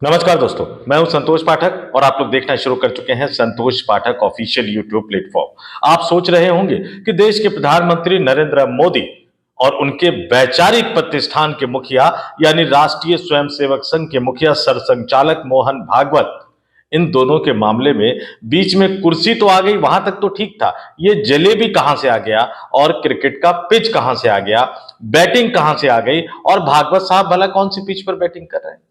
नमस्कार दोस्तों, मैं हूं संतोष पाठक और आप लोग देखना शुरू कर चुके हैं संतोष पाठक ऑफिशियल यूट्यूब प्लेटफॉर्म। आप सोच रहे होंगे कि देश के प्रधानमंत्री नरेंद्र मोदी और उनके वैचारिक प्रतिष्ठान के मुखिया यानी राष्ट्रीय स्वयंसेवक संघ के मुखिया सरसंघचालक मोहन भागवत, इन दोनों के मामले में बीच में कुर्सी तो आ गई, वहां तक तो ठीक था। ये जलेबी कहां से आ गया और क्रिकेट का पिच कहां से आ गया, बैटिंग कहां से आ गई और भागवत साहब भला कौन सी पिच पर बैटिंग कर रहे हैं।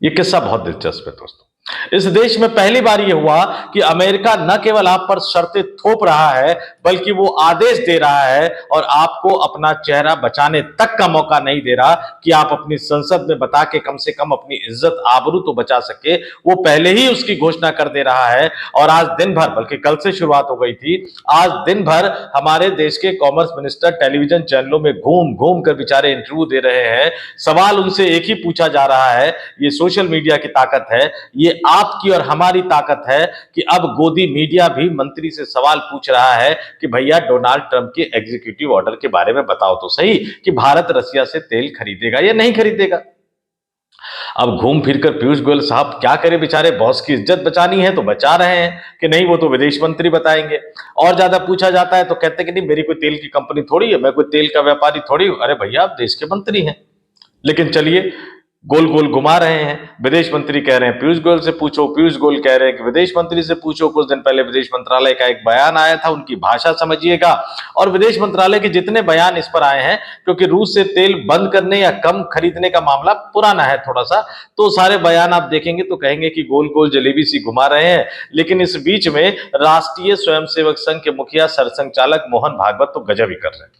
ये किस्सा बहुत दिलचस्प है दोस्तों। इस देश में पहली बार यह हुआ कि अमेरिका न केवल आप पर शर्तें थोप रहा है बल्कि वो आदेश दे रहा है और आपको अपना चेहरा बचाने तक का मौका नहीं दे रहा कि आप अपनी संसद में बता के कम से कम अपनी इज्जत आबरू तो बचा सके। वो पहले ही उसकी घोषणा कर दे रहा है और आज दिन भर, बल्कि कल से शुरुआत हो गई थी, आज दिन भर हमारे देश के कॉमर्स मिनिस्टर टेलीविजन चैनलों में घूम घूम कर बेचारे इंटरव्यू दे रहे हैं। सवाल उनसे एक ही पूछा जा रहा है, ये सोशल मीडिया की ताकत है, ये आपकी और हमारी ताकत है कि अब गोदी मीडिया भी मंत्री से सवाल पूछ रहा है कि भैया डोनाल्ड ट्रंप के एग्जीक्यूटिव ऑर्डर के बारे में बताओ तो सही कि भारत रसिया से तेल खरीदेगा या नहीं खरीदेगा। अब घूम फिरकर पीयूष गोयल साहब क्या करें, बेचारे बॉस की इज्जत बचानी है तो बचा रहे हैं कि नहीं, वो तो विदेश मंत्री बताएंगे। और ज्यादा पूछा जाता है तो कहते हैं कि नहीं, मेरी कोई तेल की कंपनी थोड़ी है, मैं कोई तेल का व्यापारी थोड़ी हूं। अरे भैया, आप देश के मंत्री हैं। लेकिन चलिए, गोल गोल घुमा रहे हैं। विदेश मंत्री कह रहे हैं पीयूष गोयल से पूछो, पीयूष गोयल कह रहे हैं कि विदेश मंत्री से पूछो। कुछ दिन पहले विदेश मंत्रालय का एक बयान आया था, उनकी भाषा समझिएगा। और विदेश मंत्रालय के जितने बयान इस पर आए हैं, क्योंकि रूस से तेल बंद करने या कम खरीदने का मामला पुराना है थोड़ा सा, तो सारे बयान आप देखेंगे तो कहेंगे कि गोल गोल जलेबी सी घुमा रहे हैं। लेकिन इस बीच में राष्ट्रीय स्वयंसेवक संघ के मुखिया सरसंघचालक मोहन भागवत तो गजब ही कर रहे हैं।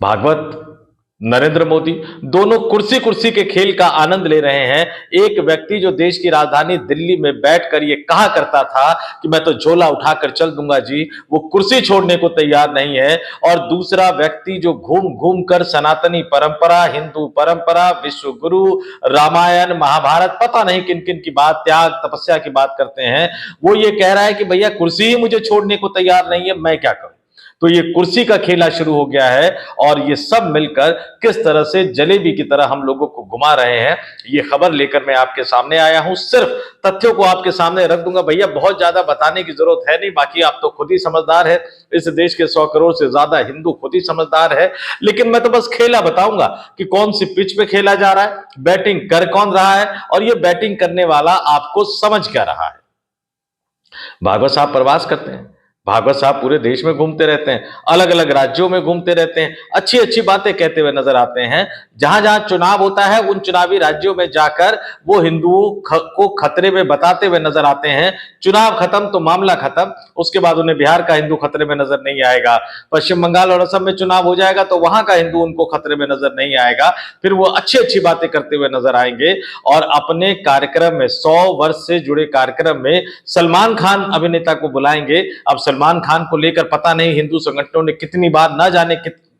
भागवत, नरेंद्र मोदी दोनों कुर्सी कुर्सी के खेल का आनंद ले रहे हैं। एक व्यक्ति जो देश की राजधानी दिल्ली में बैठकर ये कहा करता था कि मैं तो झोला उठाकर चल दूंगा जी, वो कुर्सी छोड़ने को तैयार नहीं है। और दूसरा व्यक्ति जो घूम घूम कर सनातनी परंपरा, हिंदू परंपरा, विश्व गुरु, रामायण, महाभारत, पता नहीं किन किन की बात, त्याग तपस्या की बात करते हैं, वो ये कह रहा है कि भैया कुर्सी ही मुझे छोड़ने को तैयार नहीं है, मैं क्या करूं। तो ये कुर्सी का खेला शुरू हो गया है और ये सब मिलकर किस तरह से जलेबी की तरह हम लोगों को घुमा रहे हैं, ये खबर लेकर मैं आपके सामने आया हूं। सिर्फ तथ्यों को आपके सामने रख दूंगा भैया, बहुत ज्यादा बताने की जरूरत है नहीं, बाकी आप तो खुद ही समझदार है। इस देश के 100 करोड़ से ज्यादा हिंदू खुद ही समझदार है। लेकिन मैं तो बस खेला बताऊंगा कि कौन सी पिच पे खेला जा रहा है, बैटिंग कर कौन रहा है और ये बैटिंग करने वाला आपको समझ क्या रहा है। भागवत साहब प्रवास करते हैं, भागवत साहब पूरे देश में घूमते रहते हैं, अलग अलग राज्यों में घूमते रहते हैं, अच्छी अच्छी बातें कहते हुए नजर आते हैं। जहां जहां चुनाव होता है उन चुनावी राज्यों में जाकर वो हिंदुओं को खतरे में बताते हुए नजर आते हैं। चुनाव खत्म तो मामला खत्म, उसके बाद उन्हें बिहार का हिंदू खतरे में नजर नहीं आएगा। पश्चिम बंगाल और असम में चुनाव हो जाएगा तो वहां का हिंदू उनको खतरे में नजर नहीं आएगा। फिर वो अच्छी अच्छी बातें करते हुए नजर आएंगे और अपने कार्यक्रम में, 100 वर्ष से जुड़े कार्यक्रम में सलमान खान अभिनेता को बुलाएंगे। अब सलमान खान को लेकर पता नहीं हिंदू संगठनों ने कितनी बार, ना जाने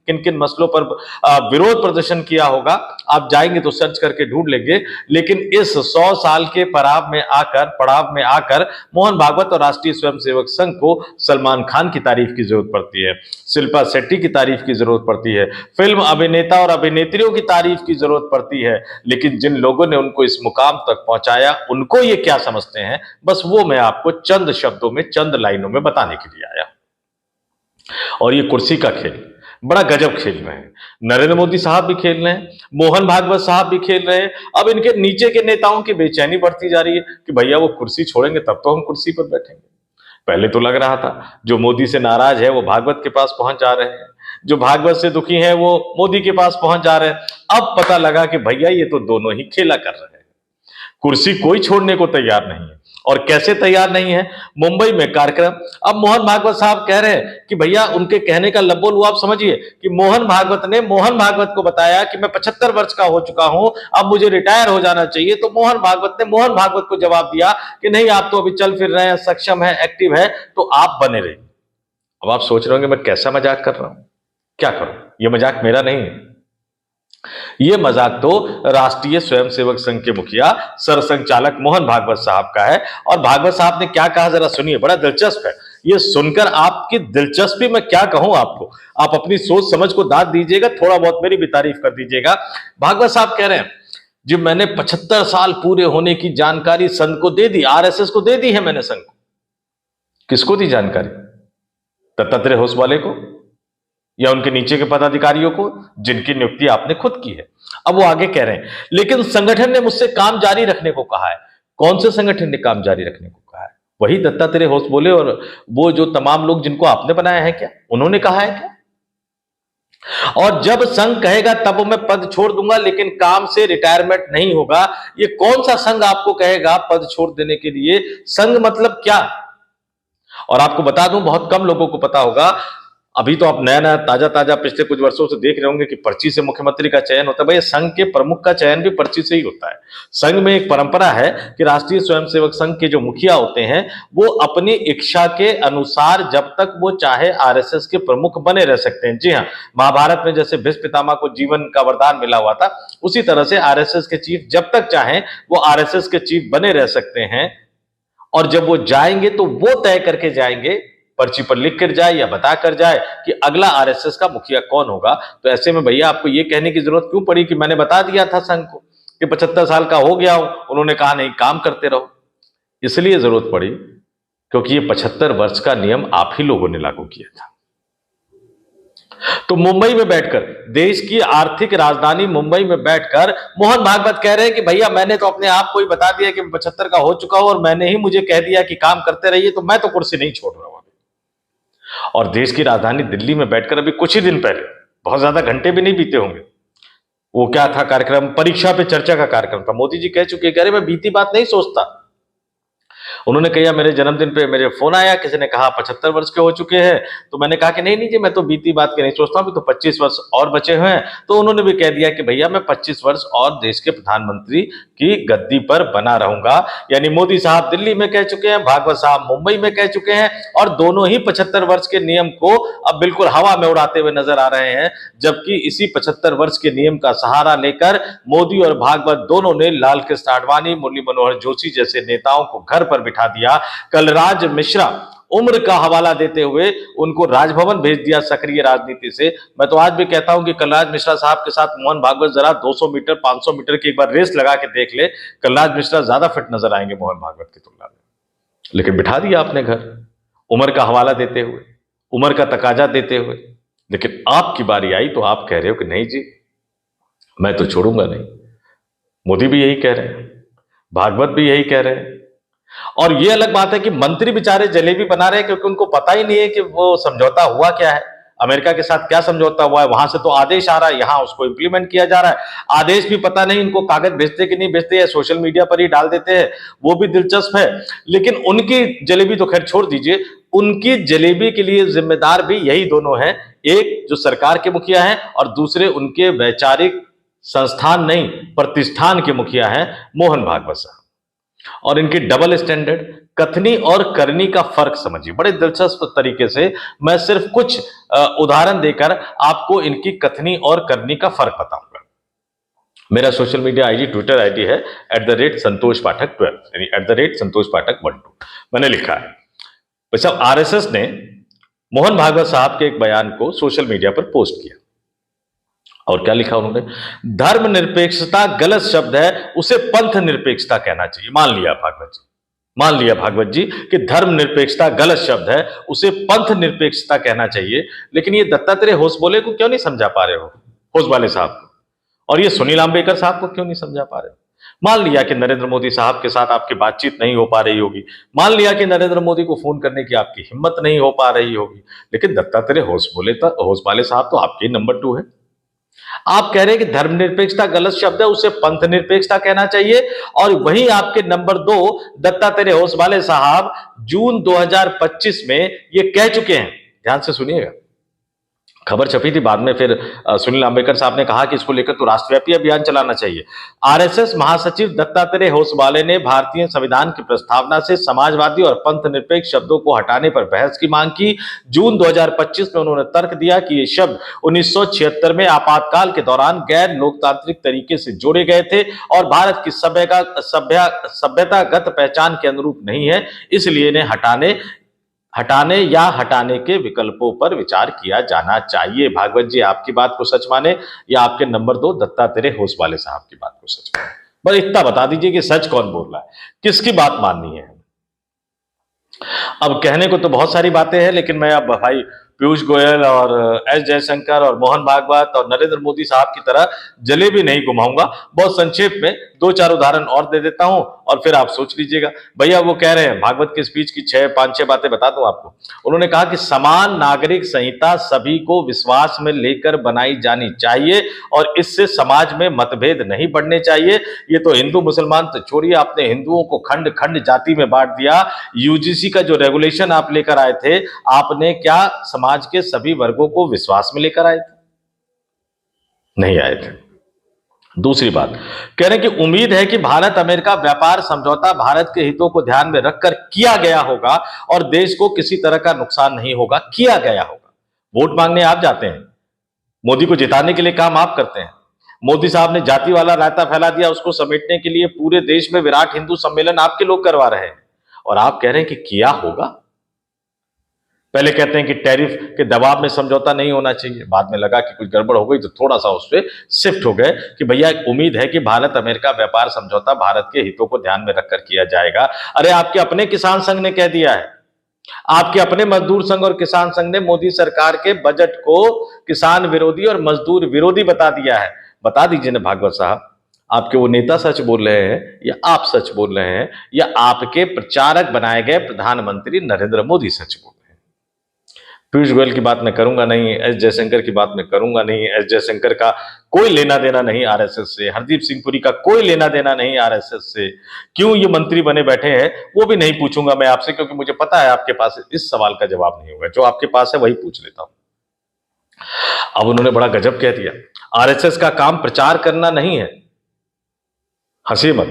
किन किन मसलों पर विरोध प्रदर्शन किया होगा, आप जाएंगे तो सर्च करके ढूंढ लेंगे। लेकिन इस 100 साल के पड़ाव में आकर मोहन भागवत और राष्ट्रीय स्वयंसेवक संघ को सलमान खान की तारीफ की जरूरत पड़ती है, शिल्पा शेट्टी की तारीफ की जरूरत पड़ती है, फिल्म अभिनेता और अभिनेत्रियों की तारीफ की जरूरत पड़ती है। लेकिन जिन लोगों ने उनको इस मुकाम तक पहुंचाया, उनको ये क्या समझते हैं, बस वो मैं आपको चंद शब्दों में, चंद लाइनों में बताने के लिए आया। और ये कुर्सी का खेल बड़ा गजब खेल रहे हैं। नरेंद्र मोदी साहब भी खेल रहे हैं, मोहन भागवत साहब भी खेल रहे हैं। अब इनके नीचे के नेताओं की बेचैनी बढ़ती जा रही है कि भैया वो कुर्सी छोड़ेंगे तब तो हम कुर्सी पर बैठेंगे। पहले तो लग रहा था जो मोदी से नाराज है वो भागवत के पास पहुंच जा रहे हैं, जो भागवत से दुखी है वो मोदी के पास पहुंच जा रहे हैं। अब पता लगा कि भैया ये तो दोनों ही खेला कर रहे हैं, कुर्सी कोई छोड़ने को तैयार नहीं है। और कैसे तैयार नहीं है, मुंबई में कार्यक्रम। अब मोहन भागवत साहब कह रहे हैं कि भैया, उनके कहने का लब्बोल आप समझिए कि मोहन भागवत ने मोहन भागवत को बताया कि मैं 75 वर्ष का हो चुका हूं, अब मुझे रिटायर हो जाना चाहिए। तो मोहन भागवत ने मोहन भागवत को जवाब दिया कि नहीं, आप तो अभी चल फिर रहे हैं, सक्षम है, एक्टिव है, तो आप बने रहिए। अब आप सोच रहे होंगे मैं कैसा मजाक कर रहा हूं, क्या करूं, यह मजाक मेरा नहीं है, ये मजाक तो राष्ट्रीय स्वयंसेवक संघ के मुखिया सरसंघचालक मोहन भागवत साहब का है। और भागवत साहब ने क्या कहा जरा सुनिए, बड़ा दिलचस्प है। ये सुनकर आपकी दिलचस्पी मैं क्या कहूं आपको, आप अपनी सोच समझ को दाद दीजिएगा, थोड़ा बहुत मेरी भी तारीफ कर दीजिएगा। भागवत साहब कह रहे हैं जी मैंने 75 साल पूरे होने की जानकारी संघ को दे दी, आरएसएस को दे दी है मैंने संघ को। किसको दी जानकारी? दत्तात्रेय होसवाले को या उनके नीचे के पदाधिकारियों को, जिनकी नियुक्ति आपने खुद की है। अब वो आगे कह रहे हैं, लेकिन संगठन ने मुझसे काम जारी रखने को कहा है। कौन से संगठन ने काम जारी रखने को कहा है? वही दत्तात्रेय होसबोले और वो जो तमाम लोग जिनको आपने बनाया है, क्या उन्होंने कहा है क्या? और जब संघ कहेगा तब मैं पद छोड़ दूंगा, लेकिन काम से रिटायरमेंट नहीं होगा। ये कौन सा संघ आपको कहेगा पद छोड़ देने के लिए? संघ मतलब क्या? और आपको बता दूं, बहुत कम लोगों को पता होगा, अभी तो आप नया नया ताजा पिछले कुछ वर्षों से देख रहे होंगे कि पर्ची से मुख्यमंत्री का चयन होता है। भाई संघ के प्रमुख का चयन भी पर्ची से ही होता है। संघ में एक परंपरा है कि राष्ट्रीय स्वयंसेवक संघ के जो मुखिया होते हैं वो अपनी इच्छा के अनुसार जब तक वो चाहे आरएसएस के प्रमुख बने रह सकते हैं। जी हाँ, महाभारत में जैसे भीष्म पितामह को जीवन का वरदान मिला हुआ था, उसी तरह से आरएसएस के चीफ जब तक चाहें वो आरएसएस के चीफ बने रह सकते हैं। और जब वो जाएंगे तो वो तय करके जाएंगे, पर्ची पर लिख कर जाए या बता कर जाए कि अगला आरएसएस का मुखिया कौन होगा। तो ऐसे में भैया आपको ये कहने की जरूरत क्यों पड़ी कि मैंने बता दिया था संघ को कि 75 साल का हो गया हूं? उन्होंने कहा नहीं, काम करते रहो। इसलिए जरूरत पड़ी क्योंकि ये 75 वर्ष का नियम आप ही लोगों ने लागू किया था। तो मुंबई में बैठकर, देश की आर्थिक राजधानी मुंबई में बैठकर मोहन भागवत कह रहे हैं कि भैया मैंने तो अपने आप को ही बता दिया कि मैं 75 का हो चुका हूं और मैंने ही मुझे कह दिया कि काम करते रहिए, तो मैं तो कुर्सी नहीं छोड़ रहा हूं। और देश की राजधानी दिल्ली में बैठकर अभी कुछ ही दिन पहले, बहुत ज्यादा घंटे भी नहीं बीते होंगे, वो क्या था कार्यक्रम, परीक्षा पे चर्चा का कार्यक्रम था। मोदी जी कह चुके, कह रहे मैं बीती बात नहीं सोचता। उन्होंने कहा मेरे जन्मदिन पे मेरे फोन आया, किसी ने कहा 75 वर्ष के हो चुके हैं, तो मैंने कहा कि नहीं जी मैं तो बीती बात की नहीं सोचता, अभी तो 25 वर्ष और बचे हुए हैं। तो उन्होंने भी कह दिया कि भैया मैं 25 वर्ष और देश के प्रधानमंत्री की गद्दी पर बना रहूंगा। यानी मोदी साहब दिल्ली में कह चुके हैं, भागवत साहब मुंबई में कह चुके हैं, और दोनों ही 75 वर्ष के नियम को अब बिल्कुल हवा में उड़ाते हुए नजर आ रहे हैं। जबकि इसी 75 वर्ष के नियम का सहारा लेकर मोदी और भागवत दोनों ने लाल कृष्ण आडवाणी, मुरली मनोहर जोशी जैसे नेताओं को घर पर बिठा दिया। कलराज मिश्रा उम्र का हवाला देते हुए उनको राजभवन भेज दिया सक्रिय राजनीति से। मैं तो आज भी कहता हूं कि कलराज मिश्रा साहब के साथ मोहन भागवत जरा 200 मीटर 500 मीटर की एक बार रेस लगा के देख ले, कलराज मिश्रा ज्यादा फिट नजर आएंगे मोहन भागवत की तुलना में। लेकिन बिठा दिया आपने घर, उम्र का हवाला देते हुए, उम्र का तकाजा देते हुए। लेकिन आपकी बारी आई तो आप कह रहे हो कि नहीं जी मैं तो छोड़ूंगा नहीं। मोदी भी यही कह रहे हैं, भागवत भी यही कह रहे हैं। और ये अलग बात है कि मंत्री बेचारे जलेबी बना रहे हैं क्योंकि उनको पता ही नहीं है कि वो समझौता हुआ क्या है, अमेरिका के साथ क्या समझौता हुआ है। वहां से तो आदेश आ रहा है, यहां उसको इंप्लीमेंट किया जा रहा है। आदेश भी पता नहीं इनको कागज भेजते कि नहीं भेजते, या सोशल मीडिया पर ही डाल देते हैं, वो भी दिलचस्प है। लेकिन उनकी जलेबी तो खैर छोड़ दीजिए, उनकी जलेबी के लिए जिम्मेदार भी यही दोनों हैं, एक जो सरकार के मुखिया हैं और दूसरे उनके वैचारिक संस्थान नहीं प्रतिष्ठान के मुखिया हैं मोहन भागवत साहब। और इनकी डबल स्टैंडर्ड, कथनी और करनी का फर्क समझिए। बड़े दिलचस्प तरीके से मैं सिर्फ कुछ उदाहरण देकर आपको इनकी कथनी और करनी का फर्क बताऊंगा। मेरा social media ID, Twitter ID है @संतोष पाठक12, यानी @संतोष पाठक 12। मैंने लिखा है भाई साहब, आरएसएस ने मोहन भागवत साहब के एक बयान को सोशल मीडिया पर पोस्ट किया और क्या लिखा उन्होंने, धर्मनिरपेक्षता गलत शब्द है, उसे पंथ निरपेक्षता कहना चाहिए। मान लिया भागवत जी कि धर्मनिरपेक्षता गलत शब्द है, उसे पंथ निरपेक्षता कहना चाहिए। लेकिन ये दत्तात्रेय होसबोले को क्यों नहीं समझा पा रहे हो, होसवाले साहब को, और ये सुनील अंबेकर साहब को क्यों नहीं समझा पा रहे हो? मान लिया कि नरेंद्र मोदी साहब के साथ आपकी बातचीत नहीं हो पा रही होगी, मान लिया कि नरेंद्र मोदी को फोन करने की आपकी हिम्मत नहीं हो पा रही होगी, लेकिन दत्तात्रेय होसवाले साहब तो आपके नंबर 2 है। आप कह रहे हैं कि धर्मनिरपेक्षता गलत शब्द है, उसे पंथ निरपेक्षता कहना चाहिए, और वहीं आपके नंबर 2 दत्तात्रेय होसवाले साहब जून 2025 में ये कह चुके हैं। ध्यान से सुनिएगा, खबर छपी थी, बाद में फिर सुनील अंबेकर साहब ने कहा कि इसको लेकर तो राष्ट्रव्यापी अभियान चलाना चाहिए। आरएसएस महासचिव दत्तात्रेय होसवाले ने भारतीय संविधान की प्रस्तावना से समाजवादी और पंथ निरपेक्ष शब्दों को हटाने पर बहस की मांग की। जून 2025 में उन्होंने तर्क दिया कि ये शब्द 1976 में आपातकाल के दौरान गैर लोकतांत्रिक तरीके से जोड़े गए थे और भारत की सभ्यतागत पहचान के अनुरूप नहीं है, इसलिए इन्हें हटाने या हटाने के विकल्पों पर विचार किया जाना चाहिए। भागवत जी आपकी बात को सच माने या आपके नंबर 2 दत्तात्रेय होश वाले साहब की बात को सच माने? बस इतना बता दीजिए कि सच कौन बोल रहा है, किसकी बात माननी है। अब कहने को तो बहुत सारी बातें हैं, लेकिन मैं अब भाई पीयूष गोयल और एस जयशंकर और मोहन भागवत और नरेंद्र मोदी साहब की तरह जलेबी नहीं घुमाऊंगा। बहुत संक्षेप में दो चार उदाहरण और दे देता हूं और फिर आप सोच लीजिएगा। भैया वो कह रहे हैं, भागवत के स्पीच की 5-6 बातें बता दूं आपको। उन्होंने कहा कि समान नागरिक संहिता सभी को विश्वास में लेकर बनाई जानी चाहिए और इससे समाज में मतभेद नहीं बढ़ने चाहिए। ये तो हिंदू मुसलमान तो छोड़िए, आपने हिंदुओं को खंड खंड जाति में बांट दिया। यूजीसी का जो रेगुलेशन आप लेकर आए थे, आपने क्या समाज के सभी वर्गों को विश्वास में लेकर आए थे? नहीं आए थे। दूसरी बात कह रहे हैं कि उम्मीद है कि भारत अमेरिका व्यापार समझौता भारत के हितों को ध्यान में रखकर किया गया होगा और देश को किसी तरह का नुकसान नहीं होगा। किया गया होगा। वोट मांगने आप जाते हैं, मोदी को जिताने के लिए काम आप करते हैं। मोदी साहब ने जाति वाला रायता फैला दिया, उसको समेटने के लिए पूरे देश में विराट हिंदू सम्मेलन आपके लोग करवा रहे हैं और आप कह रहे हैं कि किया होगा। पहले कहते हैं कि टैरिफ के दबाव में समझौता नहीं होना चाहिए, बाद में लगा कि कुछ गड़बड़ हो गई तो थोड़ा सा उस पर शिफ्ट हो गए कि भैया उम्मीद है कि भारत अमेरिका व्यापार समझौता भारत के हितों को ध्यान में रखकर किया जाएगा। अरे आपके अपने किसान संघ ने कह दिया है, आपके अपने मजदूर संघ और किसान संघ ने मोदी सरकार के बजट को किसान विरोधी और मजदूर विरोधी बता दिया है। बता दीजिए ना भागवत साहब, आपके वो नेता सच बोल रहे हैं या आप सच बोल रहे हैं या आपके प्रचारक बनाए गए प्रधानमंत्री नरेंद्र मोदी सच बोल रहे हैं? पीयूष गोयल की बात मैं करूंगा नहीं, एस जयशंकर की बात मैं करूंगा नहीं। एस जयशंकर का कोई लेना देना नहीं आरएसएस से, हरदीप सिंह पुरी का कोई लेना देना नहीं आरएसएस से। क्यों ये मंत्री बने बैठे हैं वो भी नहीं पूछूंगा मैं आपसे, क्योंकि मुझे पता है आपके पास इस सवाल का जवाब नहीं होगा। जो आपके पास है वही पूछ लेता हूं। अब उन्होंने बड़ा गजब कह दिया, आरएसएस का काम प्रचार करना नहीं है। हंसी मत,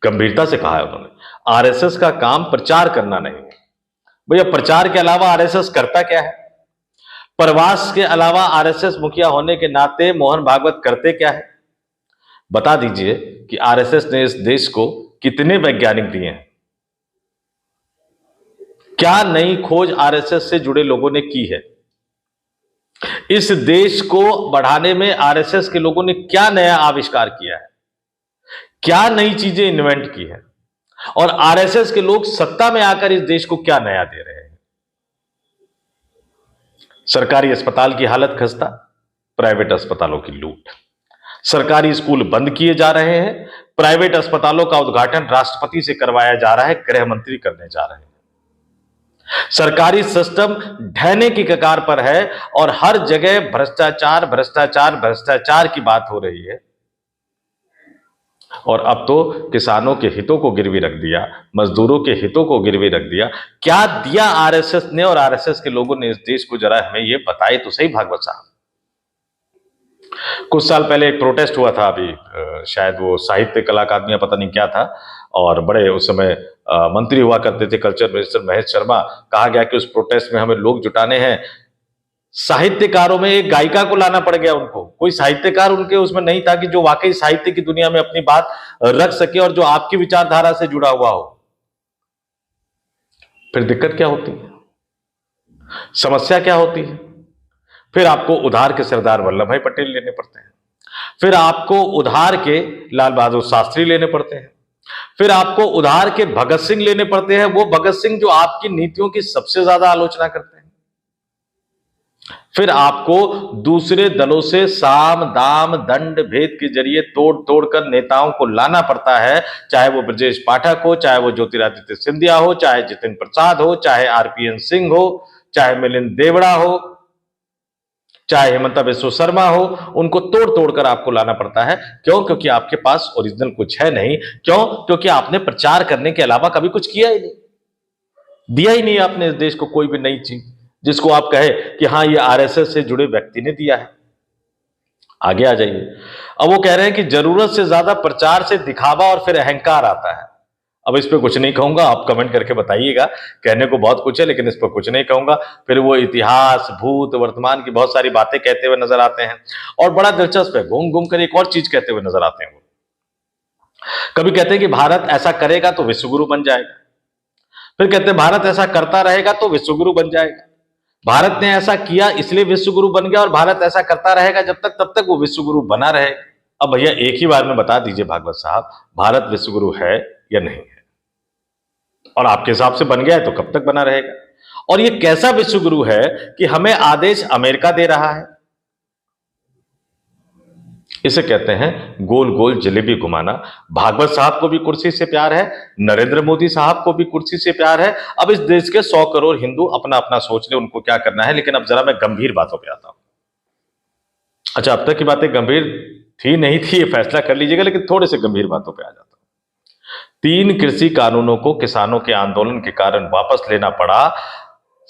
गंभीरता से कहा है उन्होंने, आरएसएस का काम प्रचार करना नहीं है। भैया प्रचार के अलावा आरएसएस करता क्या है? प्रवास के अलावा आरएसएस मुखिया होने के नाते मोहन भागवत करते क्या है? बता दीजिए कि आरएसएस ने इस देश को कितने वैज्ञानिक दिए हैं? क्या नई खोज आरएसएस से जुड़े लोगों ने की है? इस देश को बढ़ाने में आरएसएस के लोगों ने क्या नया आविष्कार किया है? क्या नई चीजें इन्वेंट की है? और आरएसएस के लोग सत्ता में आकर इस देश को क्या नया दे रहे हैं? सरकारी अस्पताल की हालत खस्ता, प्राइवेट अस्पतालों की लूट। सरकारी स्कूल बंद किए जा रहे हैं, प्राइवेट अस्पतालों का उद्घाटन राष्ट्रपति से करवाया जा रहा है, गृह मंत्री करने जा रहे हैं। सरकारी सिस्टम ढहने की कगार पर है और हर जगह भ्रष्टाचार भ्रष्टाचार भ्रष्टाचार की बात हो रही है। और अब तो किसानों के हितों को गिरवी रख दिया, मजदूरों के हितों को गिरवी रख दिया। क्या दिया आरएसएस ने और आरएसएस के लोगों ने इस देश को? जरा हमें ये बताए तो सही भागवत साहब। कुछ साल पहले एक प्रोटेस्ट हुआ था, अभी शायद वो साहित्य कला अकादमी पता नहीं क्या था, और बड़े उस समय मंत्री हुआ करते थे कल्चर मिनिस्टर महेश शर्मा। कहा गया कि उस प्रोटेस्ट में हमें लोग जुटाने हैं। साहित्यकारों में एक गायिका को लाना पड़ गया उनको। कोई साहित्यकार उनके उसमें नहीं था कि जो वाकई साहित्य की दुनिया में अपनी बात रख सके और जो आपकी विचारधारा से जुड़ा हुआ हो। फिर दिक्कत क्या होती है? समस्या क्या होती है? फिर आपको उधार के सरदार वल्लभ भाई पटेल लेने पड़ते हैं, फिर आपको उधार के लाल बहादुर शास्त्री लेने पड़ते हैं, फिर आपको उधार के भगत सिंह लेने पड़ते हैं, वो भगत सिंह जो आपकी नीतियों की सबसे ज्यादा आलोचना करते हैं। फिर आपको दूसरे दलों से साम दाम दंड भेद के जरिए तोड़ तोड़कर नेताओं को लाना पड़ता है, चाहे वो ब्रजेश पाठक हो, चाहे वो ज्योतिरादित्य सिंधिया हो, चाहे जितिन प्रसाद हो, चाहे आरपीएन सिंह हो, चाहे मिलिंद देवड़ा हो, चाहे हेमंता बिस्व शर्मा हो। उनको तोड़ तोड़कर आपको लाना पड़ता है। क्यों? क्योंकि आपके पास ओरिजिनल कुछ है नहीं। क्यों? क्योंकि आपने प्रचार करने के अलावा कभी कुछ किया ही नहीं, दिया ही नहीं आपने इस देश को कोई भी नई चीज जिसको आप कहे कि हाँ ये आरएसएस से जुड़े व्यक्ति ने दिया है। आगे आ जाइए। अब वो कह रहे हैं कि जरूरत से ज्यादा प्रचार से दिखावा और फिर अहंकार आता है। अब इस पे कुछ नहीं कहूंगा, आप कमेंट करके बताइएगा। कहने को बहुत कुछ है लेकिन इस पर कुछ नहीं कहूंगा। फिर वो इतिहास भूत वर्तमान की बहुत सारी बातें कहते हुए नजर आते हैं और बड़ा दिलचस्प है, घूम घूम कर एक और चीज कहते हुए नजर आते हैं। वो कभी कहते हैं कि भारत ऐसा करेगा तो विश्वगुरु बन जाएगा, फिर कहते हैं भारत ऐसा करता रहेगा तो विश्वगुरु बन जाएगा। भारत ने ऐसा किया इसलिए विश्वगुरु बन गया, और भारत ऐसा करता रहेगा जब तक तब तक वो विश्वगुरु बना रहेगा। अब भैया एक ही बार में बता दीजिए भागवत साहब, भारत विश्वगुरु है या नहीं है? और आपके हिसाब से बन गया है तो कब तक बना रहेगा? और ये कैसा विश्वगुरु है कि हमें आदेश अमेरिका दे रहा है? इसे कहते हैं गोल गोल जलेबी घुमाना। भागवत साहब को भी कुर्सी से प्यार है, नरेंद्र मोदी साहब को भी कुर्सी से प्यार है। अब इस देश के 100 करोड़ हिंदू अपना अपना सोच ले उनको क्या करना है। लेकिन अब जरा मैं गंभीर बातों पे आता हूं। अच्छा, अब तक की बातें गंभीर थी नहीं थी, ये फैसला कर लीजिएगा, लेकिन थोड़े से गंभीर बातों पे आ जाता हूं। 3 कृषि कानूनों को किसानों के आंदोलन के कारण वापस लेना पड़ा,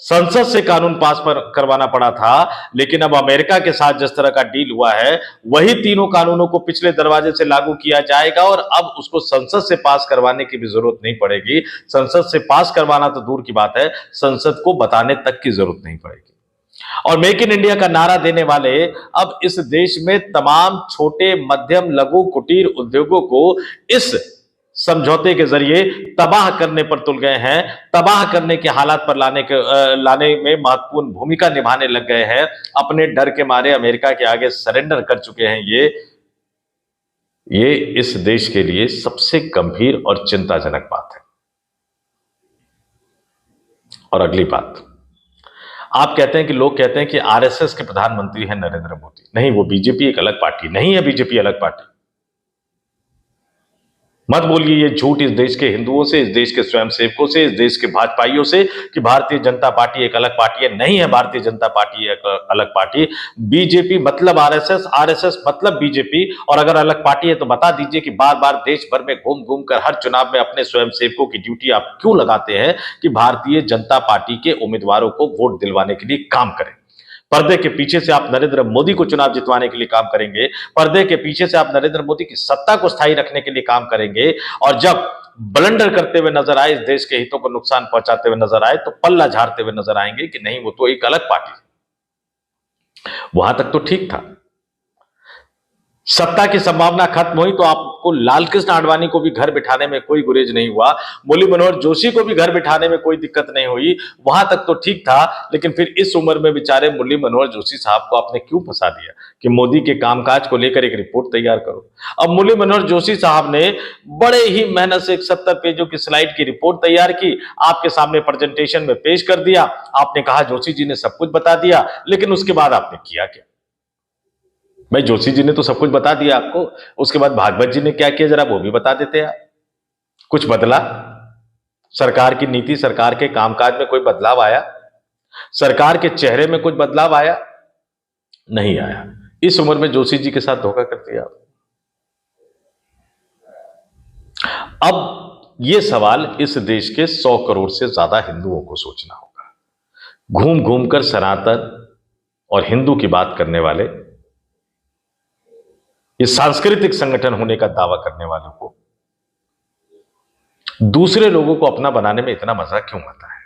संसद से कानून पास करवाना पड़ा था, लेकिन अब अमेरिका के साथ जिस तरह का डील हुआ है, वही तीनों कानूनों को पिछले दरवाजे से लागू किया जाएगा, और अब उसको संसद से पास करवाने की भी जरूरत नहीं पड़ेगी। संसद से पास करवाना तो दूर की बात है, संसद को बताने तक की जरूरत नहीं पड़ेगी। और मेक इन इंडिया का नारा देने वाले अब इस देश में तमाम छोटे, मध्यम, लघु, कुटीर उद्योगों को इस समझौते के जरिए तबाह करने पर तुल गए हैं, तबाह करने के हालात पर लाने में महत्वपूर्ण भूमिका निभाने लग गए हैं। अपने डर के मारे अमेरिका के आगे सरेंडर कर चुके हैं। ये इस देश के लिए सबसे गंभीर और चिंताजनक बात है। और अगली बात, आप कहते हैं कि लोग कहते हैं कि आरएसएस के प्रधानमंत्री हैं नरेंद्र मोदी। नहीं, वो बीजेपी एक अलग पार्टी नहीं है, बीजेपी अलग पार्टी। मत बोलिए ये झूठ इस देश के हिंदुओं से, इस देश के स्वयंसेवकों से, इस देश के भाजपाइयों से कि भारतीय जनता पार्टी एक अलग पार्टी है। नहीं है भारतीय जनता पार्टी एक अलग पार्टी। बीजेपी मतलब आरएसएस, आरएसएस मतलब बीजेपी। और अगर अलग पार्टी है तो बता दीजिए कि बार बार देश भर में घूम घूम कर हर चुनाव में अपने स्वयंसेवकों की ड्यूटी आप क्यों लगाते हैं कि भारतीय जनता पार्टी के उम्मीदवारों को वोट दिलवाने के लिए काम करें। पर्दे के पीछे से आप नरेंद्र मोदी को चुनाव जितवाने के लिए काम करेंगे, पर्दे के पीछे से आप नरेंद्र मोदी की सत्ता को स्थायी रखने के लिए काम करेंगे, और जब ब्लंडर करते हुए नजर आए, इस देश के हितों को नुकसान पहुंचाते हुए नजर आए, तो पल्ला झाड़ते हुए नजर आएंगे कि नहीं, वो तो एक अलग पार्टी है। वहां तक तो ठीक था, सत्ता की संभावना खत्म हुई तो आपको लालकृष्ण आडवाणी को भी घर बिठाने में कोई गुरेज नहीं हुआ, मुरली मनोहर जोशी को भी घर बिठाने में कोई दिक्कत नहीं हुई। वहां तक तो ठीक था, लेकिन फिर इस उम्र में बेचारे मुरली मनोहर जोशी साहब को आपने क्यों फंसा दिया कि मोदी के कामकाज को लेकर एक रिपोर्ट तैयार करो। अब मुरली मनोहर जोशी साहब ने बड़े ही मेहनत से एक 70 पेजों की स्लाइड की रिपोर्ट तैयार की, आपके सामने प्रेजेंटेशन में पेश कर दिया। आपने कहा जोशी जी ने सब कुछ बता दिया, लेकिन उसके बाद आपने किया क्या? भाई जोशी जी ने तो सब कुछ बता दिया आपको, उसके बाद भागवत जी ने क्या किया जरा वो भी बता देते हैं। कुछ बदला? सरकार की नीति, सरकार के कामकाज में कोई बदलाव आया? सरकार के चेहरे में कुछ बदलाव आया? नहीं आया। इस उम्र में जोशी जी के साथ धोखा कर दिया। अब यह सवाल इस देश के 100 करोड़ से ज्यादा हिंदुओं को सोचना होगा। घूम घूम कर सनातन और हिंदू की बात करने वाले, इस सांस्कृतिक संगठन होने का दावा करने वालों को दूसरे लोगों को अपना बनाने में इतना मजा क्यों आता है?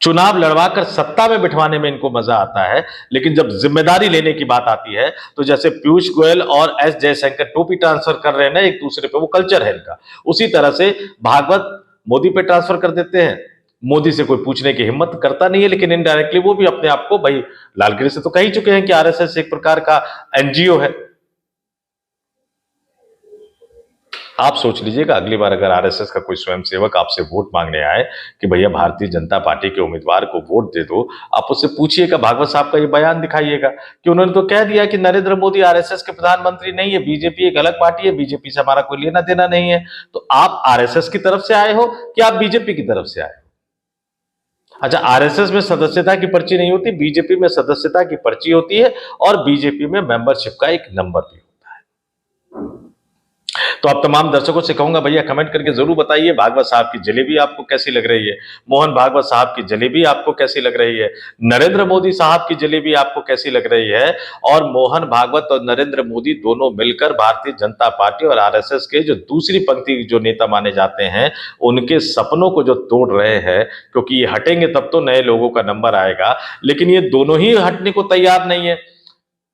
चुनाव लड़वाकर सत्ता में बिठवाने में इनको मजा आता है, लेकिन जब जिम्मेदारी लेने की बात आती है तो जैसे पीयूष गोयल और एस जयशंकर टोपी ट्रांसफर कर रहे हैं ना एक दूसरे पे, वो कल्चर है इनका, उसी तरह से भागवत मोदी पे ट्रांसफर कर देते हैं। मोदी से कोई पूछने की हिम्मत करता नहीं है, लेकिन इनडायरेक्टली वो भी अपने आप को, भाई लालगिरी से तो कह ही चुके हैं कि आरएसएस एक प्रकार का एनजीओ है। आप सोच लीजिएगा अगली बार अगर आरएसएस का कोई स्वयंसेवक आपसे वोट मांगने आए कि भैया भारतीय जनता पार्टी के उम्मीदवार को वोट दे दो, आप उससे पूछिएगा, भागवत साहब का ये बयान दिखाइएगा कि उन्होंने तो कह दिया कि नरेंद्र मोदी आरएसएस के प्रधानमंत्री नहीं है, बीजेपी एक अलग पार्टी है, बीजेपी से हमारा कोई लेना देना नहीं है। तो आप आरएसएस की तरफ से आए हो कि आप बीजेपी की तरफ से आए हो? अच्छा, आरएसएस में सदस्यता की पर्ची नहीं होती, बीजेपी में सदस्यता की पर्ची होती है, और बीजेपी में मेंबरशिप का एक नंबर भी होता है। तो आप तमाम दर्शकों से कहूंगा भैया कमेंट करके जरूर बताइए भागवत साहब की जलेबी आपको कैसी लग रही है, मोहन भागवत साहब की जलेबी आपको कैसी लग रही है, नरेंद्र मोदी साहब की जलेबी आपको कैसी लग रही है। और मोहन भागवत और नरेंद्र मोदी दोनों मिलकर भारतीय जनता पार्टी और आरएसएस के जो दूसरी पंक्ति जो नेता माने जाते हैं, उनके सपनों को जो तोड़ रहे हैं, क्योंकि ये हटेंगे तब तो नए लोगों का नंबर आएगा, लेकिन ये दोनों ही हटने को तैयार नहीं है।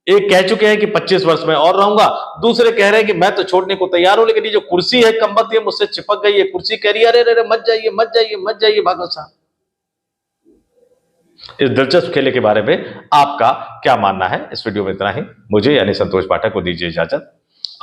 एक कह चुके हैं कि 25 वर्ष में और रहूंगा, दूसरे कह रहे हैं कि मैं तो छोड़ने को तैयार हूं, लेकिन ये जो कुर्सी है कमबख्त ये मुझसे चिपक गई है। कुर्सी कह रही है अरे अरे मत जाइए मत जाइए मत जाइए भागवत साहब। इस दिलचस्प खेले के बारे में आपका क्या मानना है? इस वीडियो में इतना ही। मुझे यानी संतोष पाठक को दीजिए इजाजत।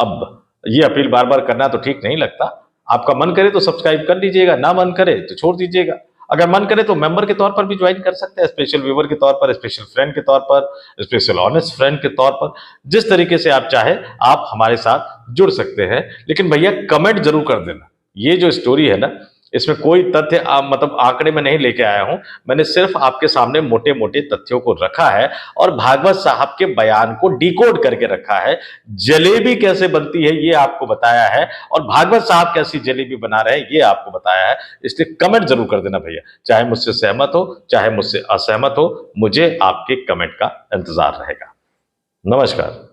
अब ये अपील बार बार करना तो ठीक नहीं लगता। आपका मन करे तो सब्सक्राइब कर लीजिएगा, ना मन करे तो छोड़ दीजिएगा। अगर मन करे तो मेंबर के तौर पर भी ज्वाइन कर सकते हैं, स्पेशल व्यूवर के तौर पर, स्पेशल फ्रेंड के तौर पर, स्पेशल ऑनेस्ट फ्रेंड के तौर पर। जिस तरीके से आप चाहे आप हमारे साथ जुड़ सकते हैं, लेकिन भैया कमेंट जरूर कर देना। ये जो स्टोरी है ना, इसमें कोई तथ्य मतलब आंकड़े में नहीं लेके आया हूं। मैंने सिर्फ आपके सामने मोटे मोटे तथ्यों को रखा है और भागवत साहब के बयान को डिकोड करके रखा है। जलेबी कैसे बनती है ये आपको बताया है, और भागवत साहब कैसी जलेबी बना रहे हैं ये आपको बताया है। इसलिए कमेंट जरूर कर देना भैया, चाहे मुझसे सहमत हो चाहे मुझसे असहमत हो, मुझे आपके कमेंट का इंतजार रहेगा। नमस्कार।